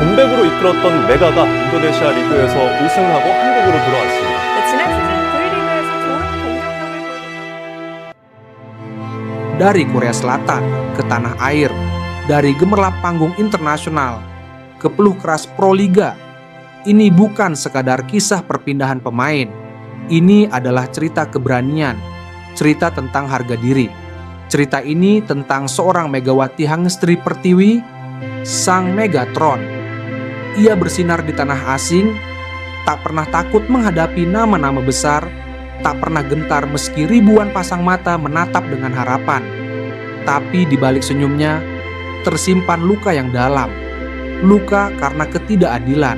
공백으로 이끌었던 메가가 인도네시아 리그에서 우승하고 한국으로 돌아왔습니다. 네, 지난 시즌 V리그에서 좋은 공격력을 보여줬던 Dari Korea Selatan ke tanah air, dari gemerlap panggung internasional ke peluh keras Proliga, ini bukan sekadar kisah perpindahan pemain. Ini adalah cerita keberanian, cerita tentang harga diri. Cerita ini tentang seorang Megawati Hangestri Pertiwi, sang Megatron. Ia bersinar di tanah asing, tak pernah takut menghadapi nama-nama besar, tak pernah gentar meski ribuan pasang mata menatap dengan harapan. Tapi di balik senyumnya, tersimpan luka yang dalam. Luka karena ketidakadilan.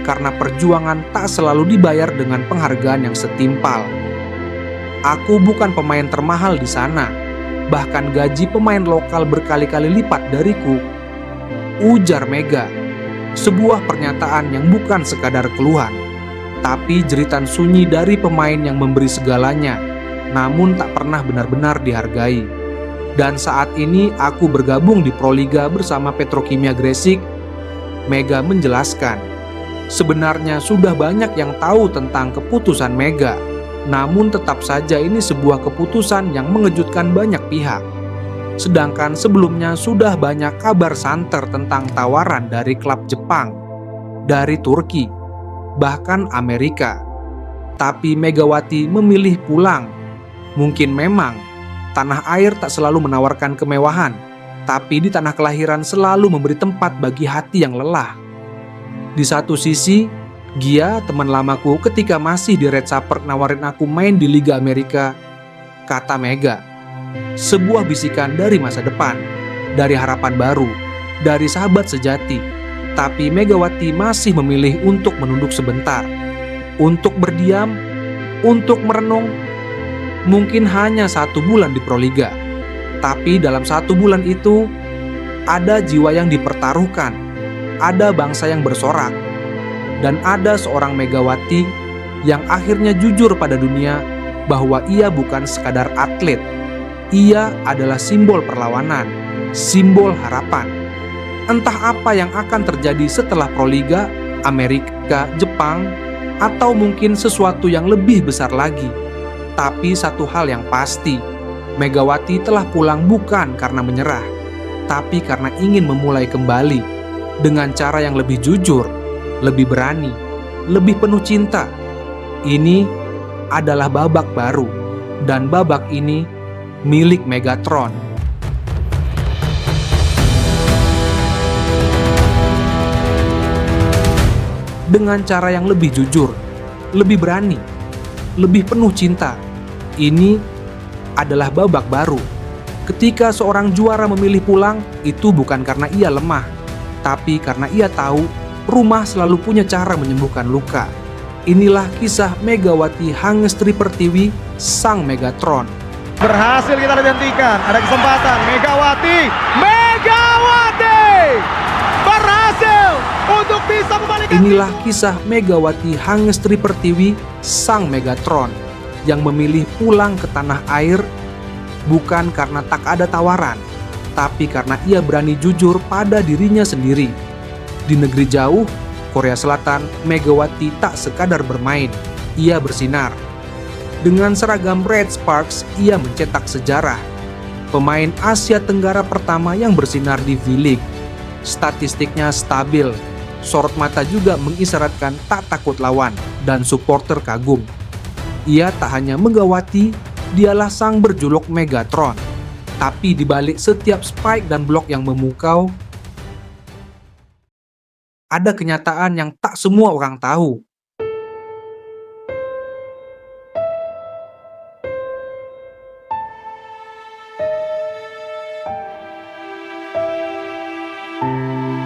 Karena perjuangan tak selalu dibayar dengan penghargaan yang setimpal. Aku bukan pemain termahal di sana. Bahkan gaji pemain lokal berkali-kali lipat dariku, ujar Mega. Sebuah pernyataan yang bukan sekadar keluhan, tapi jeritan sunyi dari pemain yang memberi segalanya, namun tak pernah benar-benar dihargai. Dan saat ini aku bergabung di Proliga bersama Petrokimia Gresik. Mega menjelaskan, sebenarnya sudah banyak yang tahu tentang keputusan Mega, namun tetap saja ini sebuah keputusan yang mengejutkan banyak pihak. Sedangkan sebelumnya sudah banyak kabar santer tentang tawaran dari klub Jepang, dari Turki, bahkan Amerika. Tapi Megawati memilih pulang. Mungkin memang tanah air tak selalu menawarkan kemewahan, tapi di tanah kelahiran selalu memberi tempat bagi hati yang lelah. Di satu sisi, Gia, teman lamaku ketika masih di Red Supper nawarin aku main di Liga Amerika, kata Mega. Sebuah bisikan dari masa depan, dari harapan baru, dari sahabat sejati. Tapi Megawati masih memilih untuk menunduk sebentar, untuk berdiam, untuk merenung. Mungkin hanya 1 bulan di Proliga, tapi dalam 1 bulan itu ada jiwa yang dipertaruhkan, ada bangsa yang bersorak, dan ada seorang Megawati yang akhirnya jujur pada dunia bahwa ia bukan sekadar atlet. Ia adalah simbol perlawanan, simbol harapan. Entah apa yang akan terjadi setelah Proliga, Amerika, Jepang, atau mungkin sesuatu yang lebih besar lagi. Tapi satu hal yang pasti, Megawati telah pulang bukan karena menyerah, tapi karena ingin memulai kembali dengan cara yang lebih jujur, lebih berani, lebih penuh cinta. Ini adalah babak baru, dan babak ini milik Megatron. Dengan cara yang lebih jujur, lebih berani, lebih penuh cinta. Ini adalah babak baru. Ketika seorang juara memilih pulang, itu bukan karena ia lemah, tapi karena ia tahu rumah selalu punya cara menyembuhkan luka. Inilah kisah Megawati Hangestri Pertiwi, sang Megatron. Berhasil kita hentikan, ada kesempatan Megawati berhasil untuk bisa membalikan. Inilah kisah Megawati Hangestri Pertiwi, sang Megatron, yang memilih pulang ke tanah air bukan karena tak ada tawaran, tapi karena ia berani jujur pada dirinya sendiri. Di negeri jauh, Korea Selatan, Megawati tak sekadar bermain, ia bersinar. Dengan seragam Red Sparks, ia mencetak sejarah. Pemain Asia Tenggara pertama yang bersinar di V-League. Statistiknya stabil, sorot mata juga mengisyaratkan tak takut lawan, dan supporter kagum. Ia tak hanya Megawati, dialah sang berjuluk Megatron. Tapi di balik setiap spike dan blok yang memukau, ada kenyataan yang tak semua orang tahu.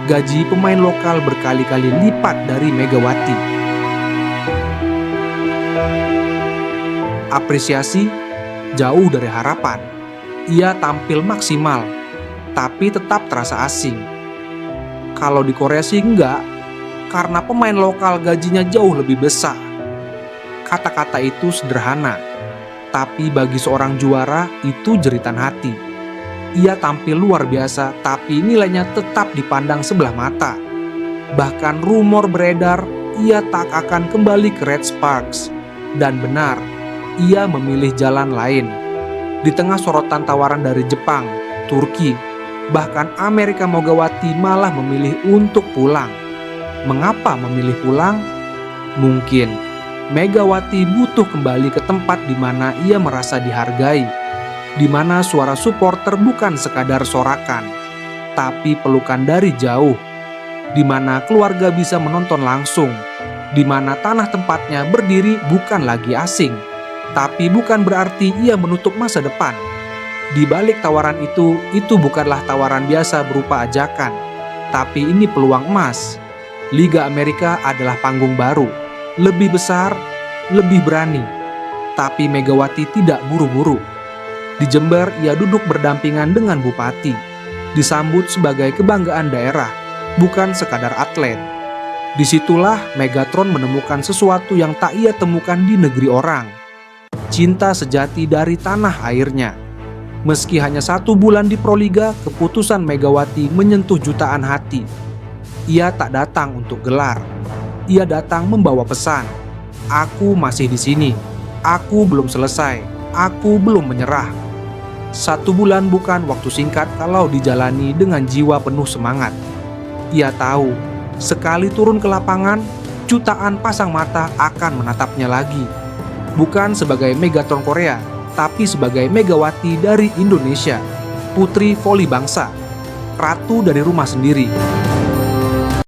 Gaji pemain lokal berkali-kali lipat dari Megawati. Apresiasi jauh dari harapan. Ia tampil maksimal, tapi tetap terasa asing. Kalau di Korea sih enggak, karena pemain lokal gajinya jauh lebih besar. Kata-kata itu sederhana, tapi bagi seorang juara itu jeritan hati. Ia tampil luar biasa, tapi nilainya tetap dipandang sebelah mata. Bahkan rumor beredar ia tak akan kembali ke Red Sparks. Dan benar, ia memilih jalan lain. Di tengah sorotan tawaran dari Jepang, Turki, bahkan Amerika Mogawati malah memilih untuk pulang. Mengapa memilih pulang? Mungkin Megawati butuh kembali ke tempat di mana ia merasa dihargai, di mana suara supporter bukan sekadar sorakan, tapi pelukan dari jauh, di mana keluarga bisa menonton langsung, di mana tanah tempatnya berdiri bukan lagi asing, tapi bukan berarti ia menutup masa depan. Di balik tawaran itu bukanlah tawaran biasa berupa ajakan, tapi ini peluang emas. Liga Amerika adalah panggung baru, lebih besar, lebih berani. Tapi Megawati tidak buru-buru. Di Jember ia duduk berdampingan dengan bupati, disambut sebagai kebanggaan daerah, bukan sekadar atlet. Disitulah Megatron menemukan sesuatu yang tak ia temukan di negeri orang. Cinta sejati dari tanah airnya. Meski hanya 1 bulan di Proliga, keputusan Megawati menyentuh jutaan hati. Ia tak datang untuk gelar. Ia datang membawa pesan. Aku masih di sini. Aku belum selesai. Aku belum menyerah. 1 bulan bukan waktu singkat kalau dijalani dengan jiwa penuh semangat. Ia tahu, sekali turun ke lapangan, jutaan pasang mata akan menatapnya lagi. Bukan sebagai Megatron Korea, tapi sebagai Megawati dari Indonesia, putri voli bangsa, ratu dari rumah sendiri.